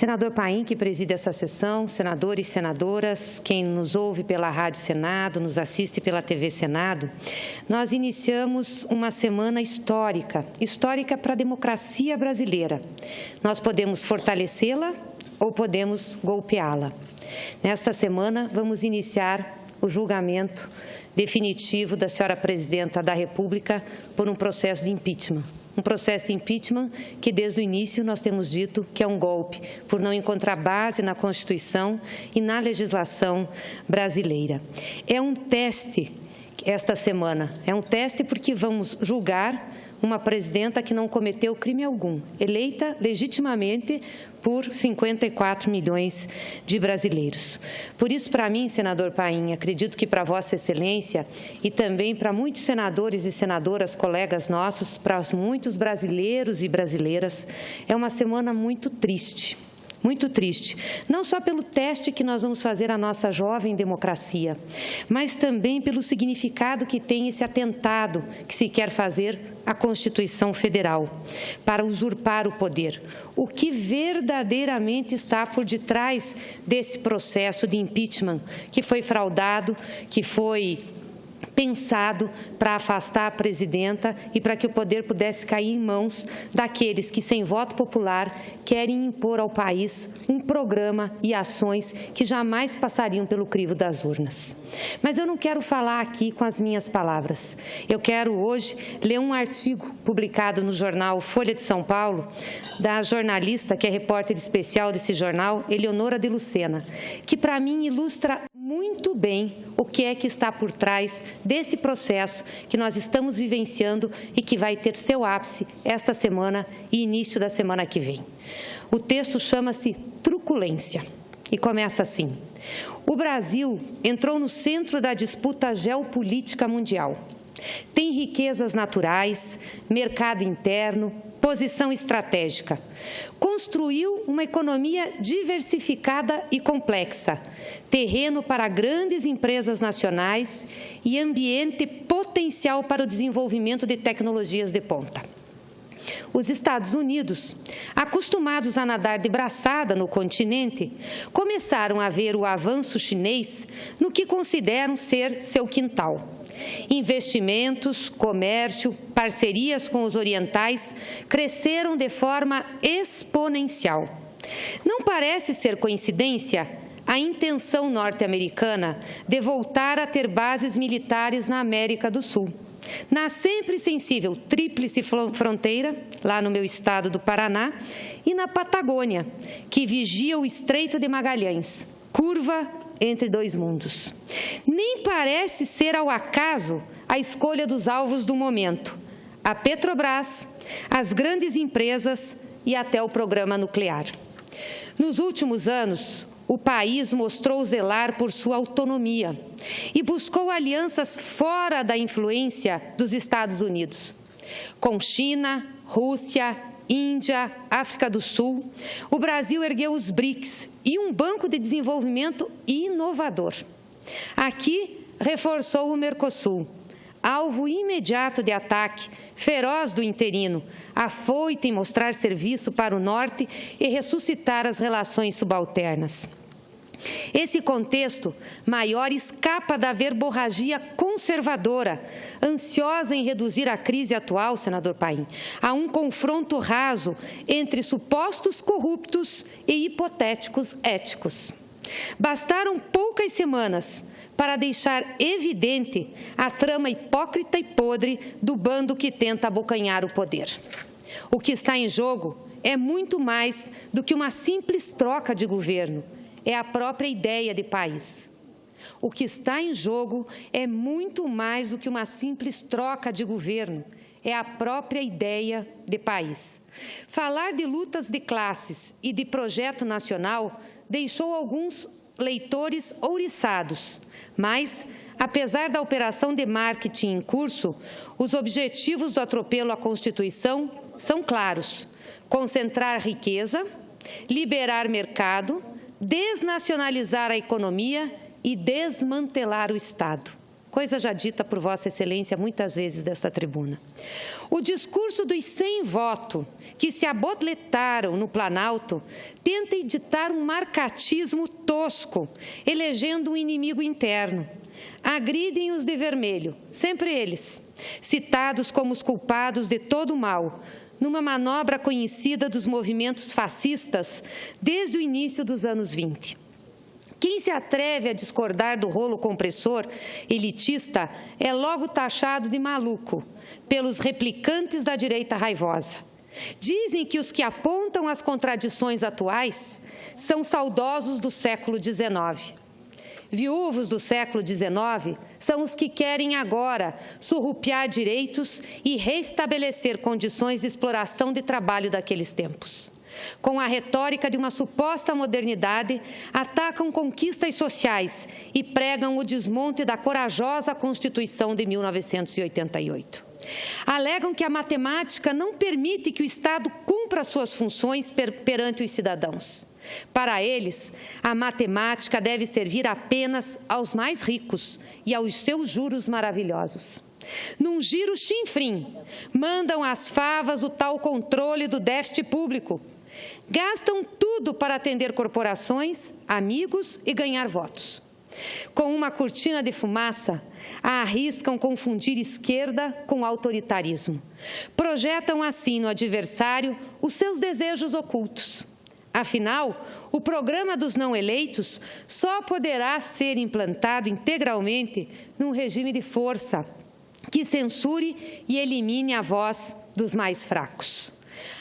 Senador Paim, que preside essa sessão, senadores e senadoras, quem nos ouve pela Rádio Senado, nos assiste pela TV Senado, nós iniciamos uma semana histórica para a democracia brasileira. Nós podemos fortalecê-la ou podemos golpeá-la. Nesta semana, vamos iniciar o julgamento definitivo da senhora Presidenta da República por um processo de impeachment. Um processo de impeachment que, desde o início, nós temos dito que é um golpe, por não encontrar base na Constituição e na legislação brasileira. É um teste esta semana, é um teste porque vamos julgar uma presidenta que não cometeu crime algum, eleita legitimamente por 54 milhões de brasileiros. Por isso, para mim, senador Paim, acredito que para Vossa Excelência e também para muitos senadores e senadoras, colegas nossos, para muitos brasileiros e brasileiras, é uma semana muito triste. Muito triste, não só pelo teste que nós vamos fazer à nossa jovem democracia, mas também pelo significado que tem esse atentado que se quer fazer à Constituição Federal, para usurpar o poder. O que verdadeiramente está por detrás desse processo de impeachment que foi fraudado, que foi pensado para afastar a presidenta e para que o poder pudesse cair em mãos daqueles que, sem voto popular, querem impor ao país um programa e ações que jamais passariam pelo crivo das urnas. Mas eu não quero falar aqui com as minhas palavras. Eu quero hoje ler um artigo publicado no jornal Folha de São Paulo, da jornalista que é repórter especial desse jornal, Eleonora de Lucena, que para mim ilustra muito bem o que é que está por trás desse processo que nós estamos vivenciando e que vai ter seu ápice esta semana e início da semana que vem. O texto chama-se Truculência e começa assim: o Brasil entrou no centro da disputa geopolítica mundial. Tem riquezas naturais, mercado interno, posição estratégica. Construiu uma economia diversificada e complexa, terreno para grandes empresas nacionais e ambiente potencial para o desenvolvimento de tecnologias de ponta. Os Estados Unidos, acostumados a nadar de braçada no continente, começaram a ver o avanço chinês no que consideram ser seu quintal. Investimentos, comércio, parcerias com os orientais cresceram de forma exponencial. Não parece ser coincidência a intenção norte-americana de voltar a ter bases militares na América do Sul, na sempre sensível tríplice fronteira, lá no meu estado do Paraná, e na Patagônia, que vigia o Estreito de Magalhães, curva entre dois mundos. Nem parece ser ao acaso a escolha dos alvos do momento: a Petrobras, as grandes empresas e até o programa nuclear. Nos últimos anos, o país mostrou zelar por sua autonomia e buscou alianças fora da influência dos Estados Unidos. Com China, Rússia, Índia, África do Sul, o Brasil ergueu os BRICS e um banco de desenvolvimento inovador. Aqui, reforçou o Mercosul, alvo imediato de ataque feroz do interino, afoito em mostrar serviço para o norte e ressuscitar as relações subalternas. Esse contexto maior escapa da verborragia conservadora, ansiosa em reduzir a crise atual, senador Paim, a um confronto raso entre supostos corruptos e hipotéticos éticos. Bastaram poucas semanas para deixar evidente a trama hipócrita e podre do bando que tenta abocanhar o poder. O que está em jogo é muito mais do que uma simples troca de governo. É a própria ideia de país. O que está em jogo é muito mais do que uma simples troca de governo. É a própria ideia de país. Falar de lutas de classes e de projeto nacional deixou alguns leitores ouriçados, mas, apesar da operação de marketing em curso, os objetivos do atropelo à Constituição são claros: concentrar riqueza, liberar mercado, desnacionalizar a economia e desmantelar o Estado. coisa já dita por Vossa Excelência muitas vezes desta tribuna. O discurso dos 100 votos que se abotletaram no Planalto tenta editar um marcatismo tosco, elegendo um inimigo interno. Agridem os de vermelho, sempre eles, citados como os culpados de todo o mal, numa manobra conhecida dos movimentos fascistas desde o início dos anos 20. Quem se atreve a discordar do rolo compressor elitista é logo taxado de maluco pelos replicantes da direita raivosa. Dizem que os que apontam as contradições atuais são saudosos do século XIX. Viúvos do século XIX são os que querem agora surrupiar direitos e restabelecer condições de exploração de trabalho daqueles tempos. Com a retórica de uma suposta modernidade, atacam conquistas sociais e pregam o desmonte da corajosa Constituição de 1988. Alegam que a matemática não permite que o Estado cumpra suas funções perante os cidadãos. Para eles, a matemática deve servir apenas aos mais ricos e aos seus juros maravilhosos. Num giro chinfrim, mandam às favas o tal controle do déficit público. Gastam tudo para atender corporações, amigos e ganhar votos. Com uma cortina de fumaça, arriscam confundir esquerda com autoritarismo. Projetam assim no adversário os seus desejos ocultos. Afinal, o programa dos não eleitos só poderá ser implantado integralmente num regime de força que censure e elimine a voz dos mais fracos.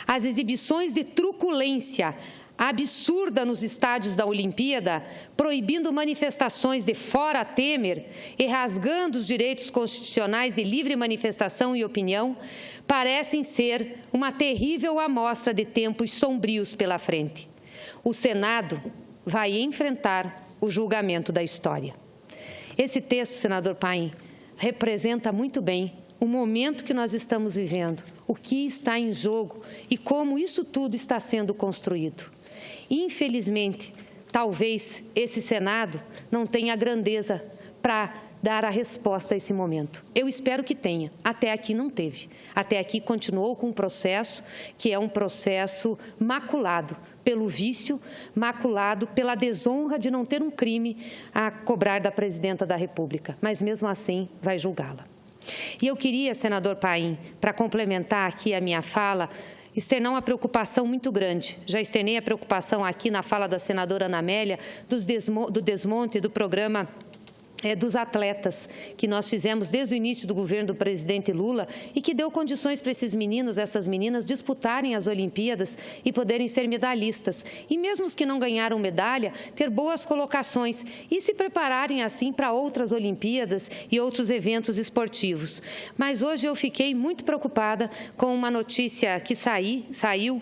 As exibições de truculência absurda nos estádios da Olimpíada, proibindo manifestações de fora Temer e rasgando os direitos constitucionais de livre manifestação e opinião, parecem ser uma terrível amostra de tempos sombrios pela frente. O Senado vai enfrentar o julgamento da história. Esse texto, senador Paim, representa muito bem o momento que nós estamos vivendo, o que está em jogo e como isso tudo está sendo construído. Infelizmente, talvez esse Senado não tenha a grandeza para dar a resposta a esse momento. Eu espero que tenha. Até aqui não teve. Até aqui continuou com um processo que é um processo maculado pelo vício, maculado pela desonra de não ter um crime a cobrar da Presidenta da República. Mas, mesmo assim, vai julgá-la. E eu queria, senador Paim, para complementar aqui a minha fala, externar uma preocupação muito grande. Já externei a preocupação aqui na fala da senadora Ana Amélia do desmonte do programa dos atletas, que nós fizemos desde o início do governo do presidente Lula e que deu condições para esses meninos, essas meninas, disputarem as Olimpíadas e poderem ser medalhistas. E mesmo os que não ganharam medalha, ter boas colocações e se prepararem assim para outras Olimpíadas e outros eventos esportivos. Mas hoje eu fiquei muito preocupada com uma notícia que saiu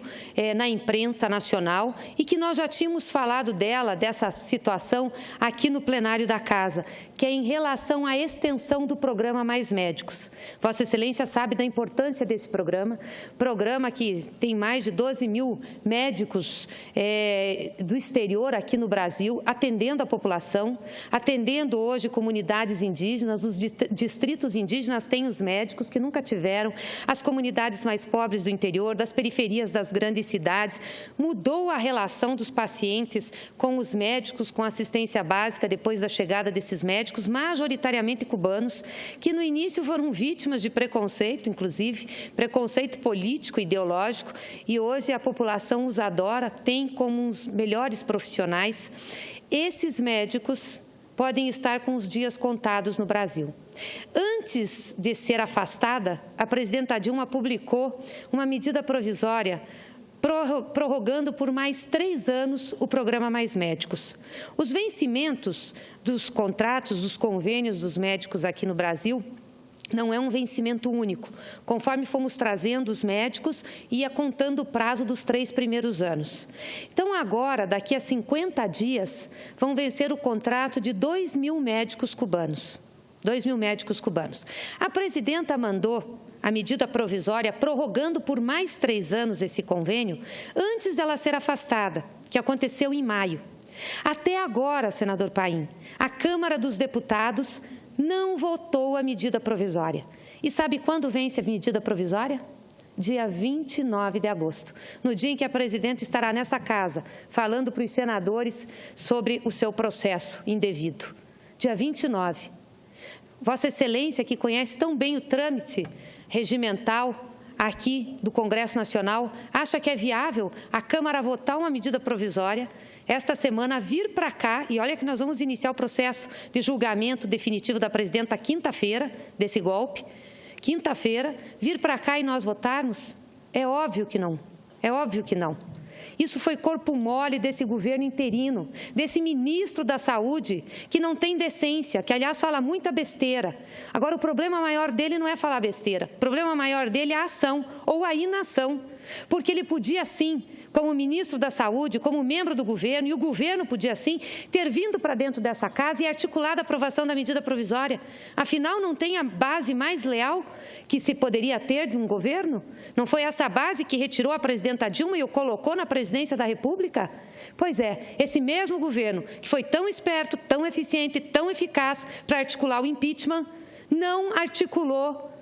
na imprensa nacional e que nós já tínhamos falado dessa situação aqui no plenário da Casa, que é em relação à extensão do programa Mais Médicos. Vossa Excelência sabe da importância desse programa que tem mais de 12 mil médicos do exterior aqui no Brasil, atendendo a população, atendendo hoje comunidades indígenas, os distritos indígenas têm os médicos que nunca tiveram, as comunidades mais pobres do interior, das periferias das grandes cidades, mudou a relação dos pacientes com os médicos, com assistência básica depois da chegada desses médicos, majoritariamente cubanos, que no início foram vítimas de preconceito, inclusive preconceito político, ideológico, e hoje a população os adora, tem como os melhores profissionais. Esses médicos podem estar com os dias contados no Brasil. Antes de ser afastada, a presidenta Dilma publicou uma medida provisória prorrogando por mais 3 anos o programa Mais Médicos. Os vencimentos dos contratos, dos convênios dos médicos aqui no Brasil, não é um vencimento único. Conforme fomos trazendo os médicos, ia contando o prazo dos 3 primeiros anos. Então, agora, daqui a 50 dias, vão vencer o contrato de 2 mil médicos cubanos. 2 mil médicos cubanos. A presidenta mandou a medida provisória prorrogando por mais 3 anos esse convênio, antes dela ser afastada, que aconteceu em maio. Até agora, senador Paim, a Câmara dos Deputados não votou a medida provisória. E sabe quando vence a medida provisória? Dia 29 de agosto, no dia em que a presidenta estará nessa casa, falando para os senadores sobre o seu processo indevido. Dia 29. Vossa Excelência, que conhece tão bem o trâmite regimental aqui do Congresso Nacional, acha que é viável a Câmara votar uma medida provisória, esta semana vir para cá, e olha que nós vamos iniciar o processo de julgamento definitivo da presidenta quinta-feira, desse golpe, quinta-feira, vir para cá e nós votarmos? É óbvio que não, é óbvio que não. Isso foi corpo mole desse governo interino, desse ministro da Saúde, que não tem decência, que, aliás, fala muita besteira. Agora, o problema maior dele não é falar besteira, o problema maior dele é a ação ou a inação, porque ele podia, sim, como ministro da Saúde, como membro do governo, e o governo podia, sim, ter vindo para dentro dessa casa e articulado a aprovação da medida provisória. Afinal, não tem a base mais leal que se poderia ter de um governo? Não foi essa base que retirou a presidenta Dilma e o colocou na presidência da República? Pois é, esse mesmo governo, que foi tão esperto, tão eficiente, tão eficaz para articular o impeachment, não articulou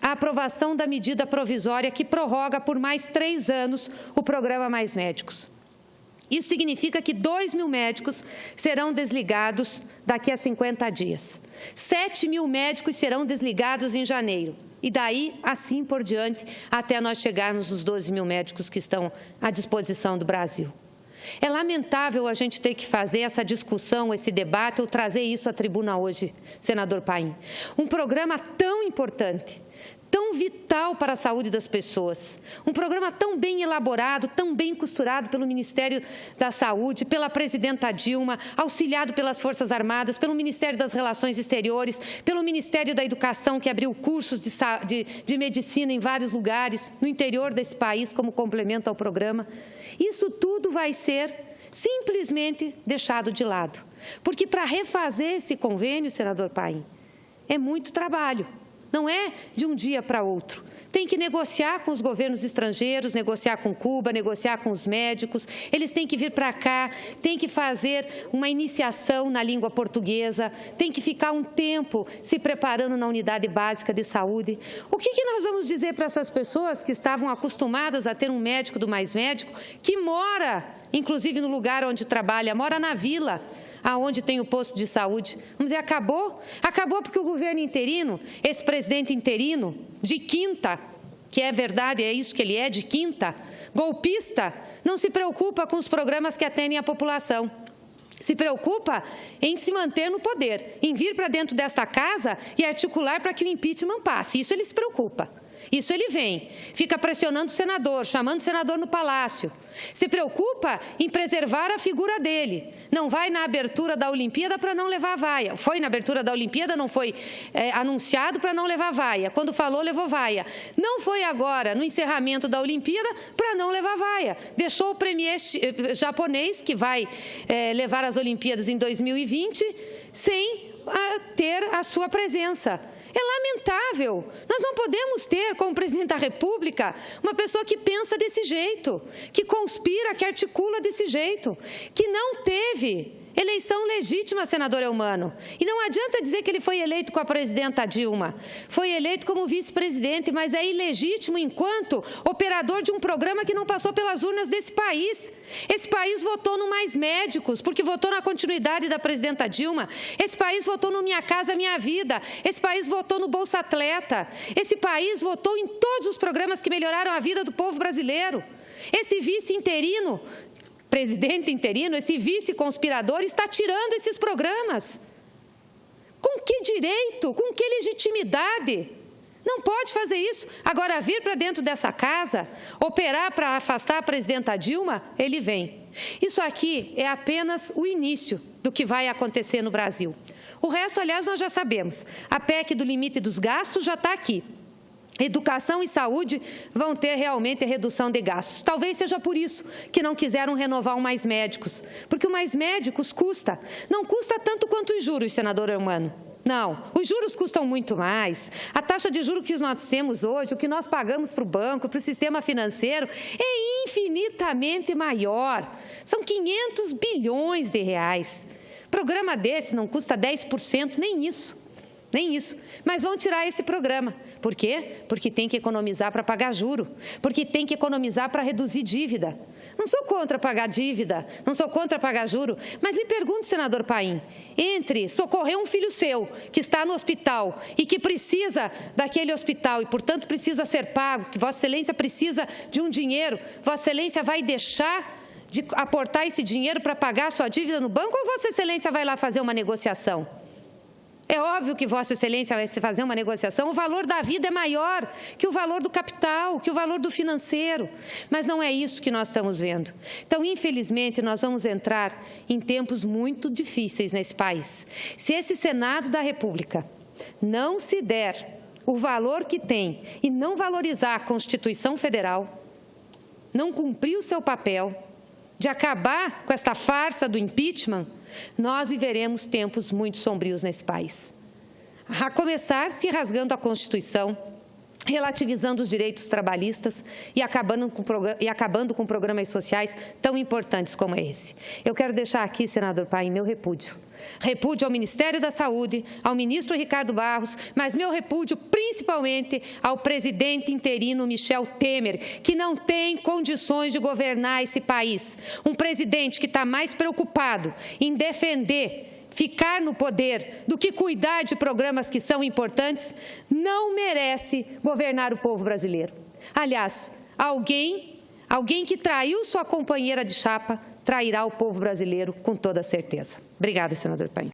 a aprovação da medida provisória que prorroga por mais 3 anos o programa Mais Médicos. Isso significa que 2.000 médicos serão desligados daqui a 50 dias. 7.000 médicos serão desligados em janeiro. E daí, assim por diante, até nós chegarmos nos 12.000 médicos que estão à disposição do Brasil. É lamentável a gente ter que fazer essa discussão, esse debate, ou trazer isso à tribuna hoje, senador Paim. Um programa tão importante, tão vital para a saúde das pessoas, um programa tão bem elaborado, tão bem costurado pelo Ministério da Saúde, pela presidenta Dilma, auxiliado pelas Forças Armadas, pelo Ministério das Relações Exteriores, pelo Ministério da Educação, que abriu cursos de medicina em vários lugares, no interior desse país, como complemento ao programa. Isso tudo vai ser simplesmente deixado de lado, porque para refazer esse convênio, senador Paim, é muito trabalho. Não é de um dia para outro. Tem que negociar com os governos estrangeiros, negociar com Cuba, negociar com os médicos. Eles têm que vir para cá, tem que fazer uma iniciação na língua portuguesa, tem que ficar um tempo se preparando na unidade básica de saúde. O que nós vamos dizer para essas pessoas que estavam acostumadas a ter um médico do Mais Médico, que mora, inclusive no lugar onde trabalha, mora na vila, aonde tem o posto de saúde? Vamos dizer, acabou? Acabou porque o governo interino, esse presidente interino, de quinta, que é verdade, é isso que ele é, de quinta, golpista, não se preocupa com os programas que atendem a população. Se preocupa em se manter no poder, em vir para dentro desta casa e articular para que o impeachment passe. Isso ele se preocupa. Isso ele vem, fica pressionando o senador, chamando o senador no palácio. Se preocupa em preservar a figura dele. Não vai na abertura da Olimpíada para não levar vaia. Foi na abertura da Olimpíada, não foi anunciado para não levar vaia. Quando falou, levou vaia. Não foi agora, no encerramento da Olimpíada, para não levar vaia. Deixou o premier japonês, que vai levar as Olimpíadas em 2020, sem ter a sua presença. É lamentável. Nós não podemos ter, como presidente da República, uma pessoa que pensa desse jeito, que conspira, que articula desse jeito, que não teve eleição legítima, senador Eumano. E não adianta dizer que ele foi eleito com a presidenta Dilma. Foi eleito como vice-presidente, mas é ilegítimo enquanto operador de um programa que não passou pelas urnas desse país. Esse país votou no Mais Médicos, porque votou na continuidade da presidenta Dilma. Esse país votou no Minha Casa Minha Vida. Esse país votou no Bolsa Atleta. Esse país votou em todos os programas que melhoraram a vida do povo brasileiro. Esse vice interino, presidente interino, esse vice-conspirador está tirando esses programas. Com que direito? Com que legitimidade? Não pode fazer isso. Agora, vir para dentro dessa casa, operar para afastar a presidenta Dilma, ele vem. Isso aqui é apenas o início do que vai acontecer no Brasil. O resto, aliás, nós já sabemos. A PEC do limite dos gastos já está aqui. Educação e saúde vão ter realmente redução de gastos. Talvez seja por isso que não quiseram renovar o Mais Médicos, porque o Mais Médicos custa, não custa tanto quanto os juros, senador Eumano. Não, os juros custam muito mais. A taxa de juros que nós temos hoje, o que nós pagamos para o banco, para o sistema financeiro, é infinitamente maior. São 500 bilhões de reais. Programa desse não custa 10%, nem isso. nem isso. Mas vão tirar esse programa. Por quê? Porque tem que economizar para pagar juro, porque tem que economizar para reduzir dívida. Não sou contra pagar dívida, não sou contra pagar juro, mas lhe pergunto, senador Paim, entre socorrer um filho seu que está no hospital e que precisa daquele hospital e, portanto, precisa ser pago, que Vossa Excelência precisa de um dinheiro, Vossa Excelência vai deixar de aportar esse dinheiro para pagar a sua dívida no banco ou Vossa Excelência vai lá fazer uma negociação? É óbvio que Vossa Excelência vai fazer uma negociação, o valor da vida é maior que o valor do capital, que o valor do financeiro, mas não é isso que nós estamos vendo. Então, infelizmente, nós vamos entrar em tempos muito difíceis nesse país. Se esse Senado da República não se der o valor que tem e não valorizar a Constituição Federal, não cumprir o seu papel de acabar com esta farsa do impeachment, nós viveremos tempos muito sombrios nesse país. A começar se rasgando a Constituição, relativizando os direitos trabalhistas e acabando com programas sociais tão importantes como esse. Eu quero deixar aqui, senador Paim, meu repúdio. Repúdio ao Ministério da Saúde, ao ministro Ricardo Barros, mas meu repúdio principalmente ao presidente interino Michel Temer, que não tem condições de governar esse país. Um presidente que está mais preocupado em defender ficar no poder do que cuidar de programas que são importantes, não merece governar o povo brasileiro. Aliás, alguém que traiu sua companheira de chapa trairá o povo brasileiro com toda certeza. Obrigada, senador Paim.